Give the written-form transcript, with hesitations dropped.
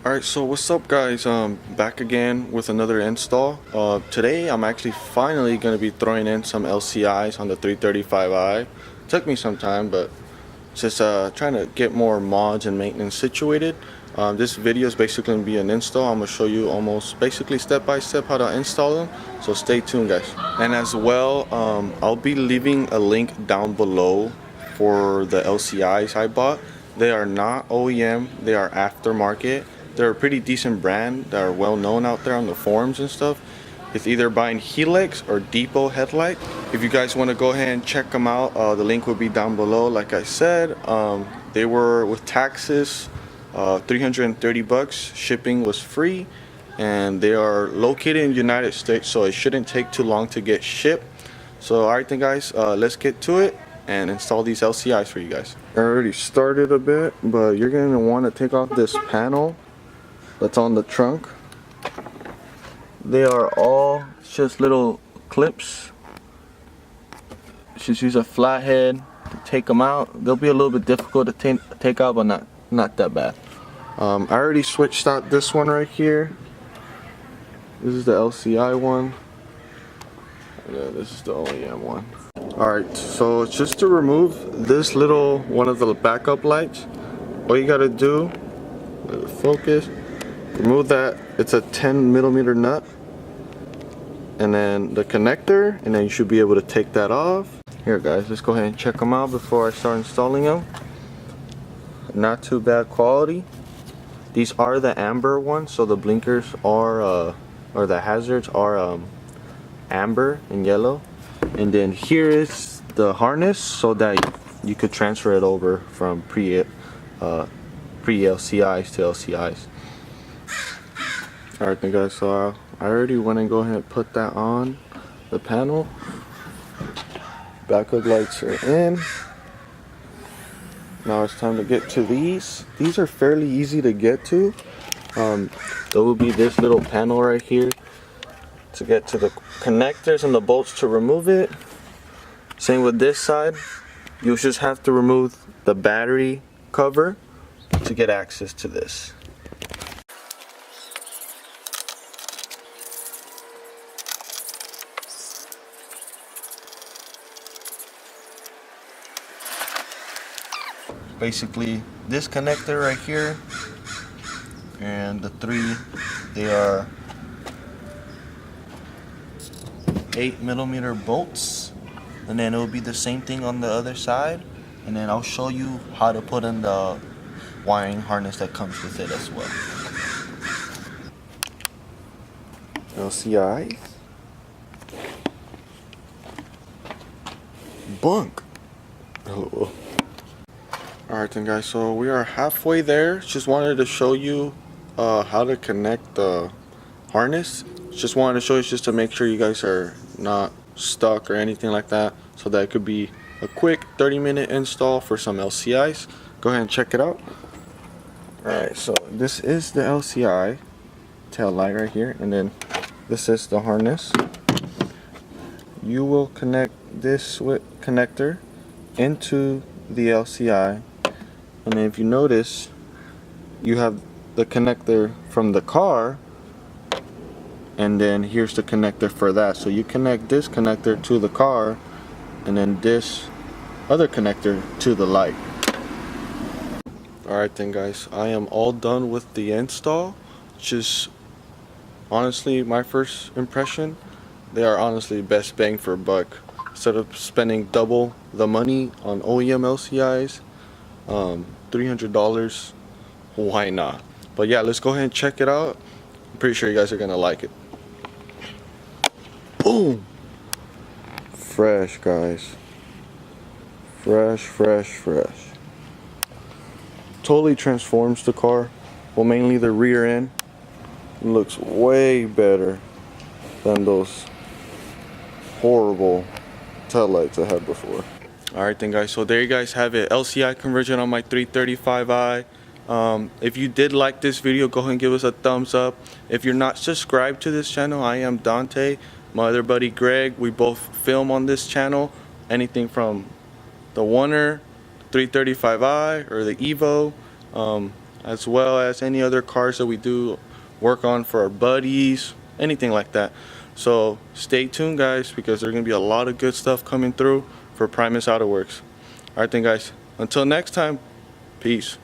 Alright, so what's up guys, back again with another install. Today I'm actually finally going to be throwing in some LCIs on the 335i. Took me some time, but just trying to get more mods and maintenance situated. This video is basically going to be an install. I'm going to show you almost basically step by step how to install them, so stay tuned guys. And as well, I'll be leaving a link down below for the LCIs I bought. They are not OEM, they are aftermarket. They're a pretty decent brand that are well known out there on the forums and stuff. It's either buying Helix or Depot headlight. If you guys want to go ahead and check them out, the link will be down below. Like I said, they were with taxes, 330 bucks. Shipping was free, and they are located in the United States, so it shouldn't take too long to get shipped. So alright then guys, let's get to it and install these LCIs for you guys. I already started a bit, but you're going to want to take off this panel that's on the trunk. They are all just little clips. Just use a flathead to take them out. They'll be a little bit difficult to take out, but not that bad. I already switched out this one right here. This is the LCI one. Yeah, this is the OEM one. Alright, so just to remove this little one of the backup lights, all you gotta do, let it focus, remove that. It's a 10mm nut, and then the connector, and then you should be able to take that off. Here guys, let's go ahead and check them out before I start installing them. Not too bad quality. These are the amber ones, so the blinkers are or the hazards are amber and yellow. And then here is the harness, so that you could transfer it over from pre-LCIs to LCIs. Alright then guys, so I already went and go ahead and put that on the panel. Backup lights are in. Now it's time to get to these. These are fairly easy to get to. There will be this little panel right here to get to the connectors and the bolts to remove it. Same with this side. You'll just have to remove the battery cover to get access to this. Basically this connector right here and the three, they are 8mm bolts, and then it will be the same thing on the other side, and then I'll show you how to put in the wiring harness that comes with it as well. LCI bunk. Oh. Alright then guys, so we are halfway there. Just wanted to show you how to connect the harness. Just wanted to show you just to make sure you guys are not stuck or anything like that, so that it could be a quick 30-minute install for some LCIs. Go ahead and check it out. Alright, so this is the LCI tail light right here, and then this is the harness. You will connect this connector into the LCI, and then if you notice, you have the connector from the car, and then here's the connector for that. So you connect this connector to the car, and then this other connector to the light. Alright then guys, I am all done with the install. Just honestly, my first impression, they are honestly best bang for buck. Instead of spending double the money on OEM LCIs, $300, why not? But yeah, let's go ahead and check it out. I'm pretty sure you guys are gonna like it. Boom! Fresh guys. Fresh. Totally transforms the car. Well, mainly the rear end. It looks way better than those horrible taillights I had before. Alright then guys, so there you guys have it. LCI conversion on my 335i. If you did like this video, go ahead and give us a thumbs up. If you're not subscribed to this channel, I am Dante. My other buddy Greg, we both film on this channel. Anything from the Oner, 335i, or the Evo. as well as any other cars that we do work on for our buddies, anything like that. So stay tuned, guys, because there's gonna be a lot of good stuff coming through for Primus Auto Works. Alright then, guys, until next time, peace.